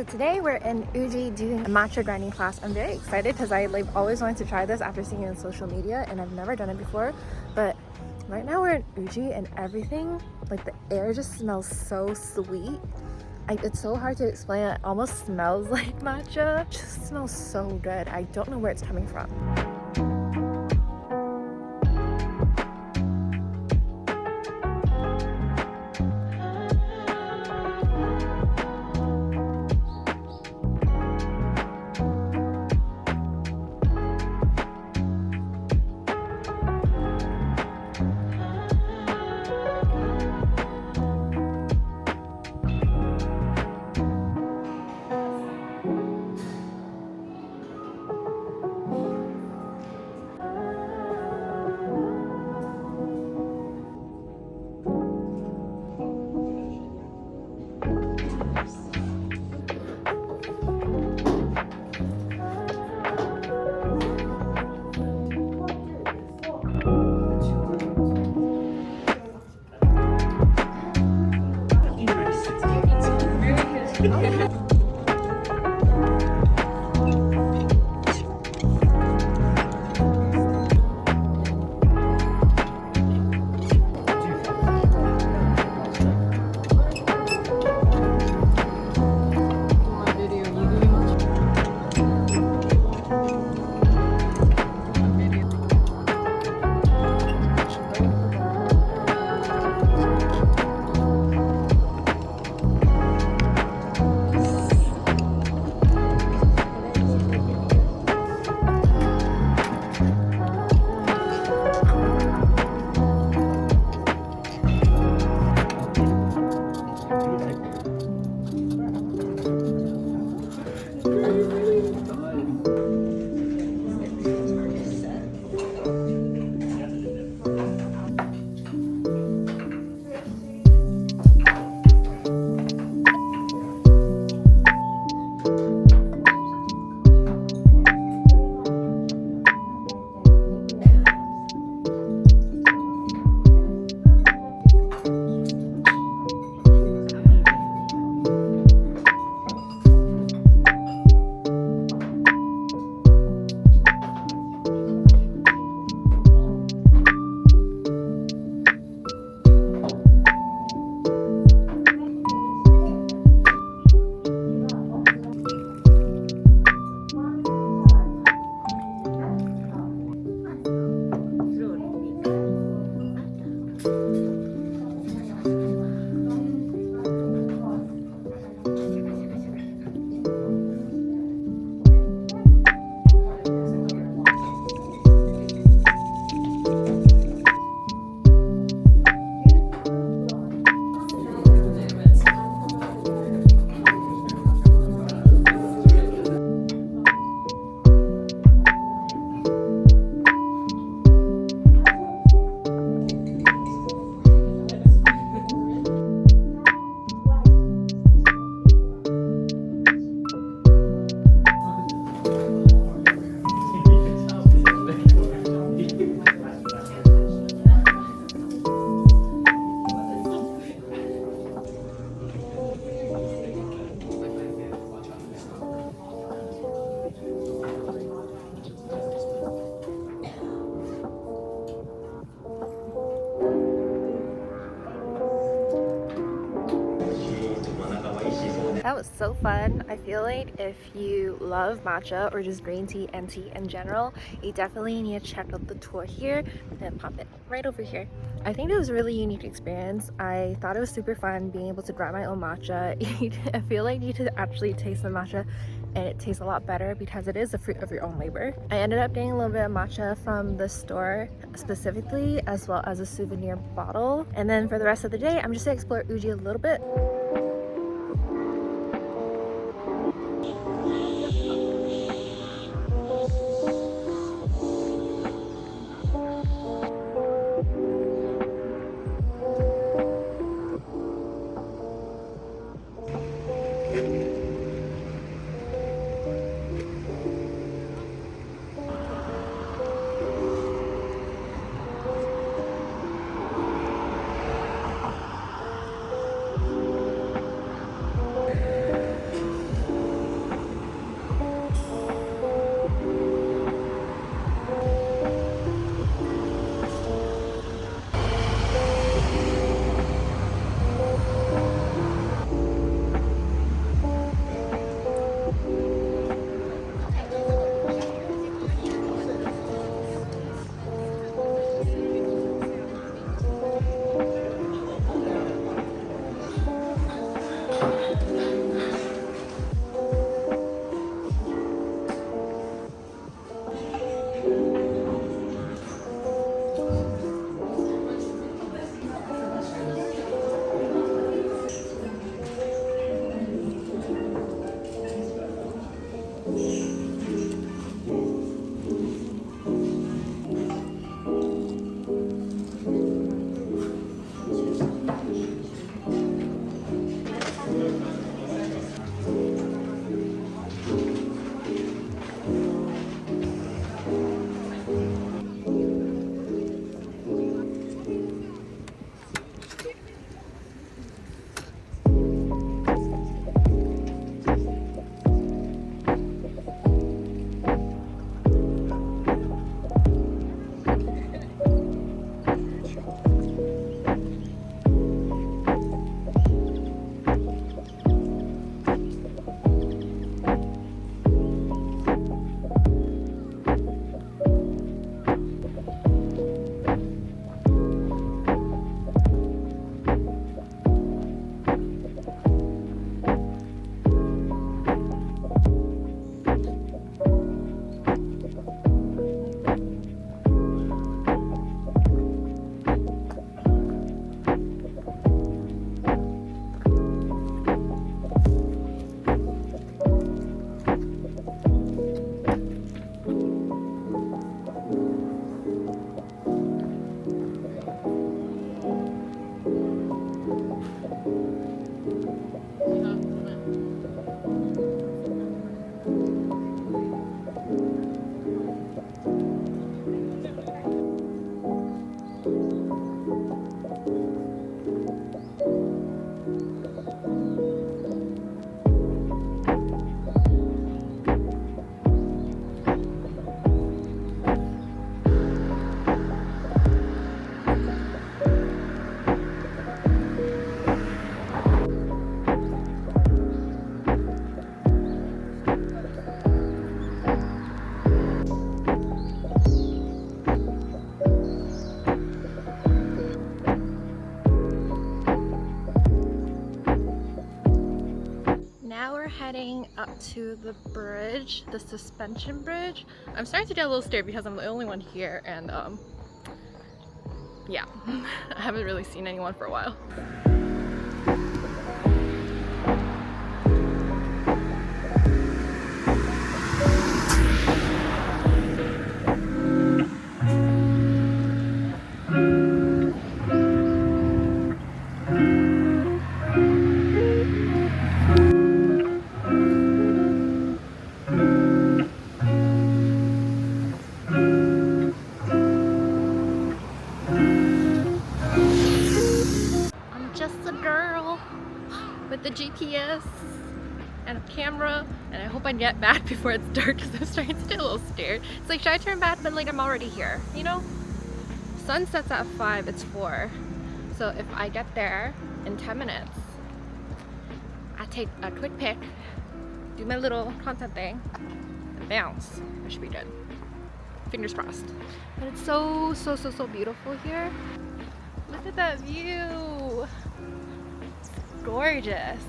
So today we're in Uji doing a matcha grinding class. I'm very excited because I always wanted to try this after seeing it on social media, and I've never done it before. But right now we're in Uji and everything, like the air just smells so sweet. It's so hard to explain. It almost smells like matcha. It just smells so good. I don't know where it's coming from. That was so fun. I feel like if you love matcha or just green tea and tea in general, you definitely need to check out the tour here and pop it right over here. I think it was a really unique experience. I thought it was super fun being able to grind my own matcha. I feel like you need to actually taste the matcha, and it tastes a lot better because it is the fruit of your own labor. I ended up getting a little bit of matcha from the store specifically, as well as a souvenir bottle. And then for the rest of the day, I'm just gonna explore Uji a little bit. Now we're heading up to the bridge, the suspension bridge. I'm starting to get a little scared because I'm the only one here, and yeah, I haven't really seen anyone for a while. With the GPS and a camera, and I hope I get back before it's dark because I'm starting to get a little scared. It's like, should I turn back? But like, I'm already here, you know? Sun sets at 5, it's 4. So if I get there in 10 minutes, I take a quick pic, do my little content thing, and bounce. I should be good. Fingers crossed. But it's so beautiful here. Look at that view. Gorgeous.